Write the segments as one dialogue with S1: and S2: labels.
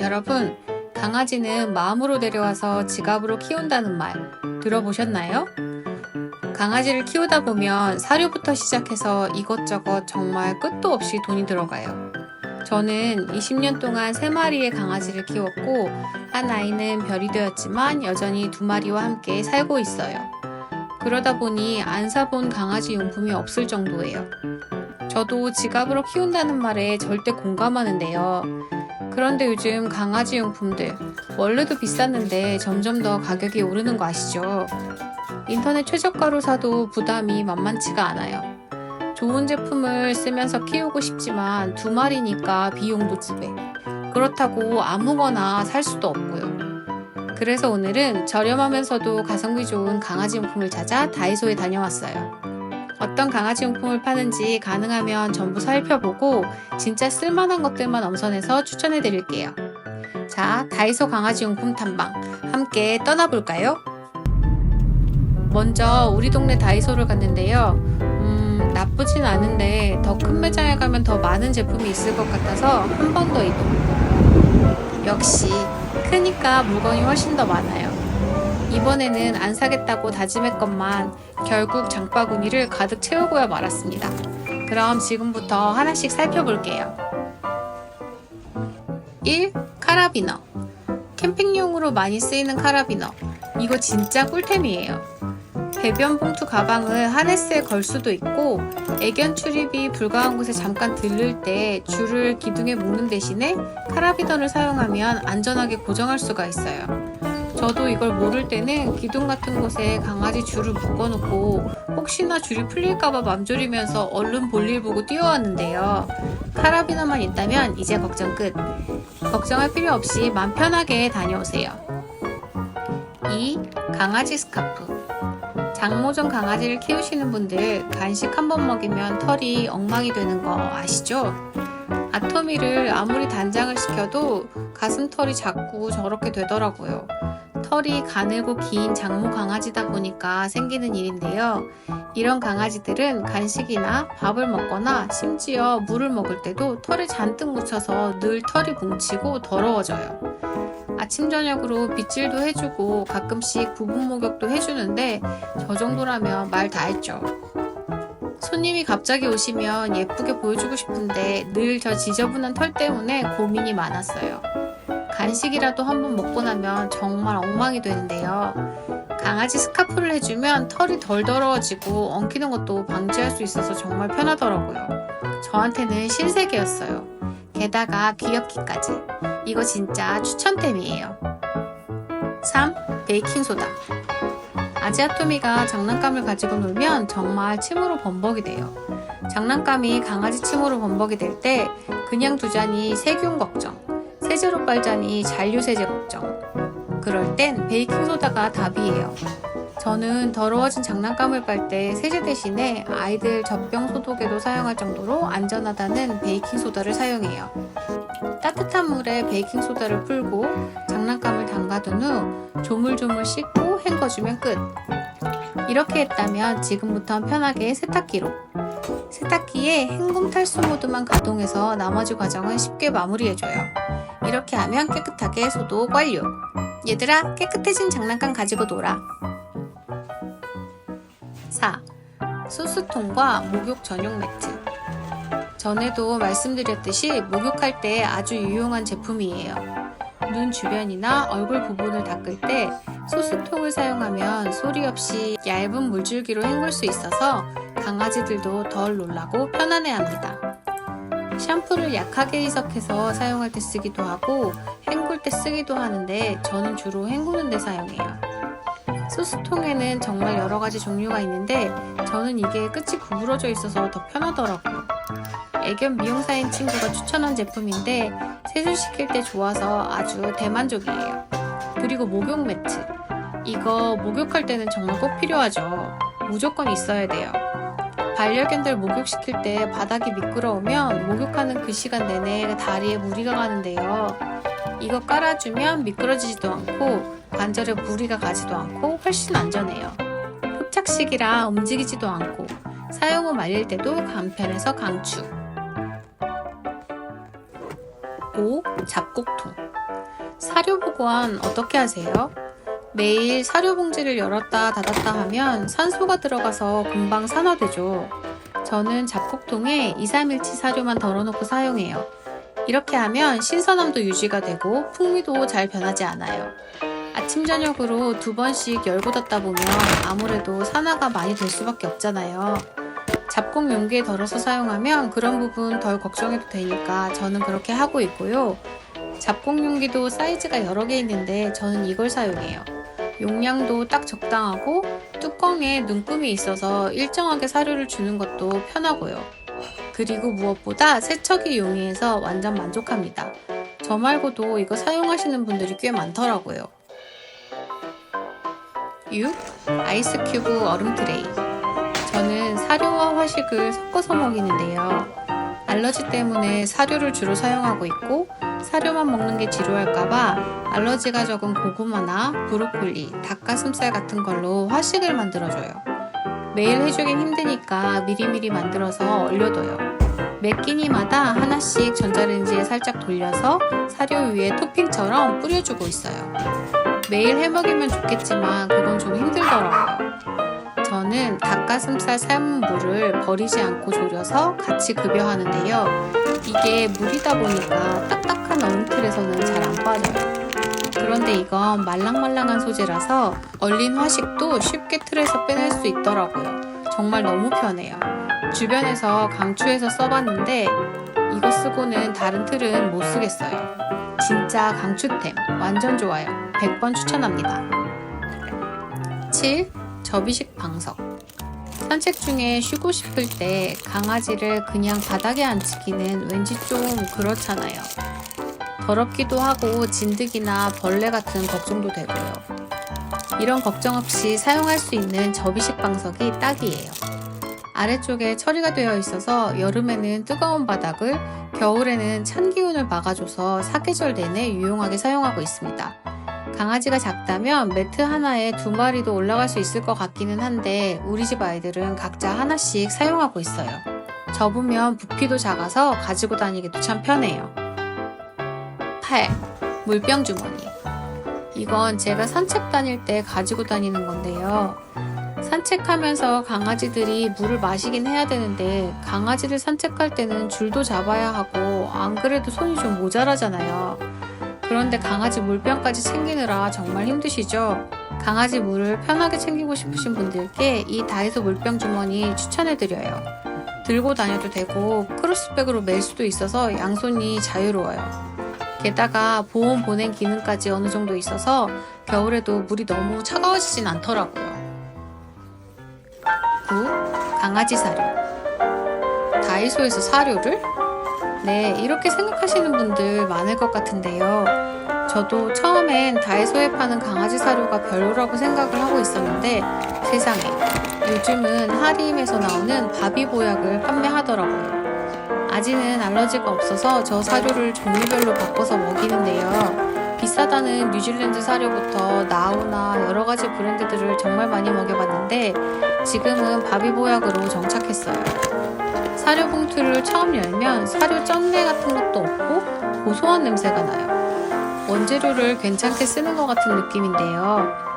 S1: 여러분, 강아지는 마음으로 데려와서 지갑으로 키운다는 말 들어보셨나요? 강아지를 키우다 보면 사료부터 시작해서 이것저것 정말 끝도 없이 돈이 들어가요. 저는 20년 동안 3마리의 강아지를 키웠고 한 아이는 별이 되었지만 여전히 2마리와 함께 살고 있어요. 그러다 보니 안 사본 강아지 용품이 없을 정도예요. 저도 지갑으로 키운다는 말에 절대 공감하는데요. 그런데 요즘 강아지 용품들 원래도 비쌌는데 점점 더 가격이 오르는 거 아시죠? 인터넷 최저가로 사도 부담이 만만치가 않아요. 좋은 제품을 쓰면서 키우고 싶지만 2마리니까 비용도 2배. 그렇다고 아무거나 살 수도 없고요. 그래서 오늘은 저렴하면서도 가성비 좋은 강아지 용품을 찾아 다이소에 다녀왔어요. 어떤 강아지 용품을 파는지 가능하면 전부 살펴보고 진짜 쓸만한 것들만 엄선해서 추천해드릴게요. 자, 다이소 강아지 용품 탐방 함께 떠나볼까요? 먼저 우리 동네 다이소를 갔는데요. 나쁘진 않은데 더 큰 매장에 가면 더 많은 제품이 있을 것 같아서 한 번 더 이동. 역시 크니까 물건이 훨씬 더 많아요. 이번에는 안 사겠다고 다짐했건만 결국 장바구니를 가득 채우고야 말았습니다. 그럼 지금부터 하나씩 살펴볼게요. 1. 카라비너. 캠핑용으로 많이 쓰이는 카라비너. 이거 진짜 꿀템이에요. 배변 봉투 가방을 하네스에 걸 수도 있고 애견 출입이 불가한 곳에 잠깐 들를 때 줄을 기둥에 묶는 대신에 카라비너를 사용하면 안전하게 고정할 수가 있어요. 저도 이걸 모를 때는 기둥 같은 곳에 강아지 줄을 묶어놓고 혹시나 줄이 풀릴까봐 맘졸이면서 얼른 볼일 보고 뛰어왔는데요. 카라비너만 있다면 이제 걱정 끝. 걱정할 필요 없이 맘 편하게 다녀오세요. 2. 강아지 스카프. 장모종 강아지를 키우시는 분들 간식 한 번 먹이면 털이 엉망이 되는 거 아시죠? 아토미를 아무리 단장을 시켜도 가슴털이 자꾸 저렇게 되더라고요. 털이 가늘고 긴 장모 강아지다 보니까 생기는 일인데요. 이런 강아지들은 간식이나 밥을 먹거나 심지어 물을 먹을 때도 털에 잔뜩 묻혀서 늘 털이 뭉치고 더러워져요. 아침 저녁으로 빗질도 해주고 가끔씩 부분 목욕도 해주는데 저 정도라면 말 다 했죠. 손님이 갑자기 오시면 예쁘게 보여주고 싶은데 늘 저 지저분한 털 때문에 고민이 많았어요. 간식이라도 한번 먹고 나면 정말 엉망이 되는데요. 강아지 스카프를 해주면 털이 덜 더러워지고 엉키는 것도 방지할 수 있어서 정말 편하더라고요. 저한테는 신세계였어요. 게다가 귀엽기까지. 이거 진짜 추천템이에요. 3. 베이킹소다. 아지아토미가 장난감을 가지고 놀면 정말 침으로 범벅이 돼요. 장난감이 강아지 침으로 범벅이 될 때 그냥 두자니 세균 걱정, 세제로 빨자니 잔류세제 걱정. 그럴 땐 베이킹소다가 답이에요. 저는 더러워진 장난감을 빨 때 세제 대신에 아이들 젖병 소독에도 사용할 정도로 안전하다는 베이킹소다를 사용해요. 따뜻한 물에 베이킹소다를 풀고 장난감을 담가둔 후 조물조물 씻고 헹궈주면 끝. 이렇게 했다면 지금부턴 편하게 세탁기로. 세탁기에 헹굼 탈수 모드만 가동해서 나머지 과정은 쉽게 마무리해줘요. 이렇게 하면 깨끗하게 소독 완료. 얘들아, 깨끗해진 장난감 가지고 놀아. 4. 소스통과 목욕 전용 매트. 전에도 말씀드렸듯이 목욕할 때 아주 유용한 제품이에요. 눈 주변이나 얼굴 부분을 닦을 때 소스통을 사용하면 소리 없이 얇은 물줄기로 헹굴 수 있어서 강아지들도 덜 놀라고 편안해합니다. 샴푸를 약하게 희석해서 사용할 때 쓰기도 하고 헹굴 때 쓰기도 하는데 저는 주로 헹구는 데 사용해요. 소스통에는 정말 여러가지 종류가 있는데 저는 이게 끝이 구부러져 있어서 더 편하더라고요. 애견 미용사인 친구가 추천한 제품인데 세수시킬 때 좋아서 아주 대만족이에요. 그리고 목욕 매트. 이거 목욕할 때는 정말 꼭 필요하죠. 무조건 있어야 돼요. 반려견들 목욕시킬 때 바닥이 미끄러우면 목욕하는 그 시간 내내 다리에 무리가 가는데요. 이거 깔아주면 미끄러지지도 않고 관절에 무리가 가지도 않고 훨씬 안전해요. 흡착식이라 움직이지도 않고 사용 후 말릴 때도 간편해서 강추. 5. 잡곡통. 사료 보관 어떻게 하세요? 매일 사료 봉지를 열었다 닫았다 하면 산소가 들어가서 금방 산화되죠. 저는 잡곡통에 2, 3일치 사료만 덜어놓고 사용해요. 이렇게 하면 신선함도 유지가 되고 풍미도 잘 변하지 않아요. 아침 저녁으로 2번씩 열고 닫다 보면 아무래도 산화가 많이 될 수밖에 없잖아요. 잡곡 용기에 덜어서 사용하면 그런 부분 덜 걱정해도 되니까 저는 그렇게 하고 있고요. 잡곡 용기도 사이즈가 여러 개 있는데 저는 이걸 사용해요. 용량도 딱 적당하고 뚜껑에 눈금이 있어서 일정하게 사료를 주는 것도 편하고요. 그리고 무엇보다 세척이 용이해서 완전 만족합니다. 저 말고도 이거 사용하시는 분들이 꽤 많더라고요. 6. 아이스 큐브 얼음 트레이. 저는 사료와 화식을 섞어서 먹이는데요. 알러지 때문에 사료를 주로 사용하고 있고 사료만 먹는 게 지루할까봐 알러지가 적은 고구마나 브로콜리, 닭가슴살 같은 걸로 화식을 만들어줘요. 매일 해주긴 힘드니까 미리미리 만들어서 얼려둬요. 매 끼니마다 하나씩 전자레인지에 살짝 돌려서 사료 위에 토핑처럼 뿌려주고 있어요. 매일 해먹이면 좋겠지만 그건 좀 힘들더라고요. 저는 닭가슴살 삶은 물을 버리지 않고 졸여서 같이 급여하는데요. 이게 물이다 보니까 딱딱한 얼음틀에서는 잘 안 빠져요. 그런데 이건 말랑말랑한 소재라서 얼린 화식도 쉽게 틀에서 빼낼 수 있더라고요. 정말 너무 편해요. 주변에서 강추해서 써봤는데 이거 쓰고는 다른 틀은 못 쓰겠어요. 진짜 강추템, 완전 좋아요. 100번 추천합니다. 7. 접이식 방석. 산책 중에 쉬고 싶을 때 강아지를 그냥 바닥에 앉히기는 왠지 좀 그렇잖아요. 더럽기도 하고 진드기나 벌레 같은 걱정도 되고요. 이런 걱정 없이 사용할 수 있는 접이식 방석이 딱이에요. 아래쪽에 처리가 되어 있어서 여름에는 뜨거운 바닥을, 겨울에는 찬 기운을 막아줘서 사계절 내내 유용하게 사용하고 있습니다. 강아지가 작다면 매트 하나에 2마리도 올라갈 수 있을 것 같기는 한데 우리 집 아이들은 각자 하나씩 사용하고 있어요. 접으면 부피도 작아서 가지고 다니기도 참 편해요. 8. 물병 주머니. 이건 제가 산책 다닐 때 가지고 다니는 건데요. 산책하면서 강아지들이 물을 마시긴 해야 되는데 강아지를 산책할 때는 줄도 잡아야 하고 안 그래도 손이 좀 모자라잖아요. 그런데 강아지 물병까지 챙기느라 정말 힘드시죠? 강아지 물을 편하게 챙기고 싶으신 분들께 이 다이소 물병 주머니 추천해드려요. 들고 다녀도 되고 크로스백으로 멜 수도 있어서 양손이 자유로워요. 게다가 보온 보냉 기능까지 어느 정도 있어서 겨울에도 물이 너무 차가워지진 않더라고요. 9. 강아지 사료. 다이소에서 사료를? 네, 이렇게 생각하시는 분들 많을 것 같은데요. 저도 처음엔 다이소에 파는 강아지 사료가 별로라고 생각을 하고 있었는데 세상에, 요즘은 하림에서 나오는 바비 보약을 판매하더라고요. 아직은 알러지가 없어서 저 사료를 종류별로 바꿔서 먹이는데요. 비싸다는 뉴질랜드 사료부터 나우나 여러가지 브랜드들을 정말 많이 먹여봤는데 지금은 바비 보약으로 정착했어요. 사료 봉투를 처음 열면 사료 쩐내 같은 것도 없고 고소한 냄새가 나요. 원재료를 괜찮게 쓰는 것 같은 느낌인데요.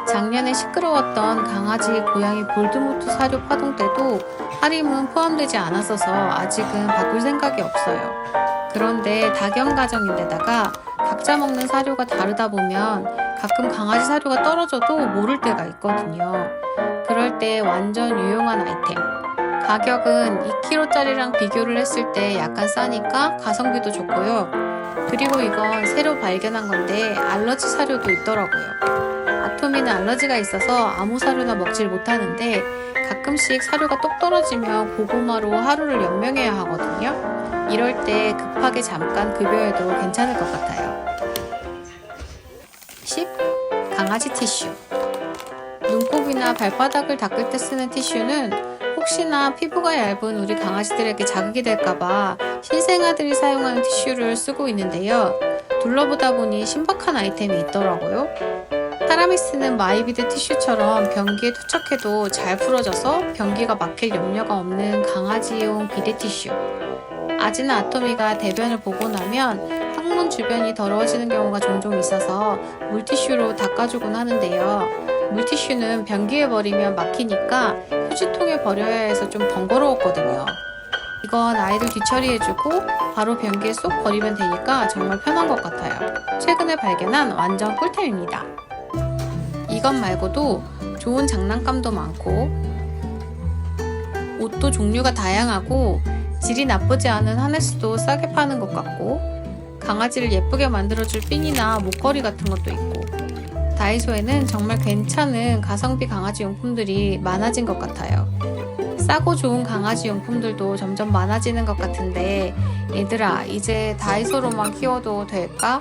S1: 작년에 시끄러웠던 강아지, 고양이 볼드모트 사료 파동 때도 하림은 포함되지 않았어서 아직은 바꿀 생각이 없어요. 그런데 다견 가정인데다가 각자 먹는 사료가 다르다 보면 가끔 강아지 사료가 떨어져도 모를 때가 있거든요. 그럴 때 완전 유용한 아이템. 가격은 2kg짜리랑 비교를 했을 때 약간 싸니까 가성비도 좋고요. 그리고 이건 새로 발견한 건데 알러지 사료도 있더라고요. 아토미는 알러지가 있어서 아무 사료나 먹질 못하는데 가끔씩 사료가 똑 떨어지면 고구마로 하루를 연명해야 하거든요. 이럴 때 급하게 잠깐 급여해도 괜찮을 것 같아요. 10. 강아지 티슈. 눈곱이나 발바닥을 닦을 때 쓰는 티슈는 혹시나 피부가 얇은 우리 강아지들에게 자극이 될까봐 신생아들이 사용하는 티슈를 쓰고 있는데요. 둘러보다 보니 신박한 아이템이 있더라고요. 사람이 쓰는 마이비드 티슈처럼 변기에 투척해도 잘 풀어져서 변기가 막힐 염려가 없는 강아지용 비데 티슈. 아지나 아토미가 대변을 보고 나면 항문 주변이 더러워지는 경우가 종종 있어서 물티슈로 닦아주곤 하는데요. 물티슈는 변기에 버리면 막히니까 휴지통에 버려야 해서 좀 번거로웠거든요. 이건 아이들 뒤처리해주고 바로 변기에 쏙 버리면 되니까 정말 편한 것 같아요. 최근에 발견한 완전 꿀템입니다. 이것 말고도 좋은 장난감도 많고 옷도 종류가 다양하고 질이 나쁘지 않은 하네스도 싸게 파는 것 같고 강아지를 예쁘게 만들어줄 핀이나 목걸이 같은 것도 있고 다이소에는 정말 괜찮은 가성비 강아지 용품들이 많아진 것 같아요. 싸고 좋은 강아지 용품들도 점점 많아지는 것 같은데 얘들아, 이제 다이소로만 키워도 될까?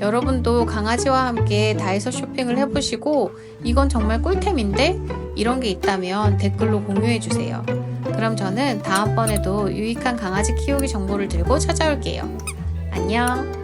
S1: 여러분도 강아지와 함께 다이소 쇼핑을 해보시고 이건 정말 꿀템인데? 이런 게 있다면 댓글로 공유해주세요. 그럼 저는 다음번에도 유익한 강아지 키우기 정보를 들고 찾아올게요. 안녕!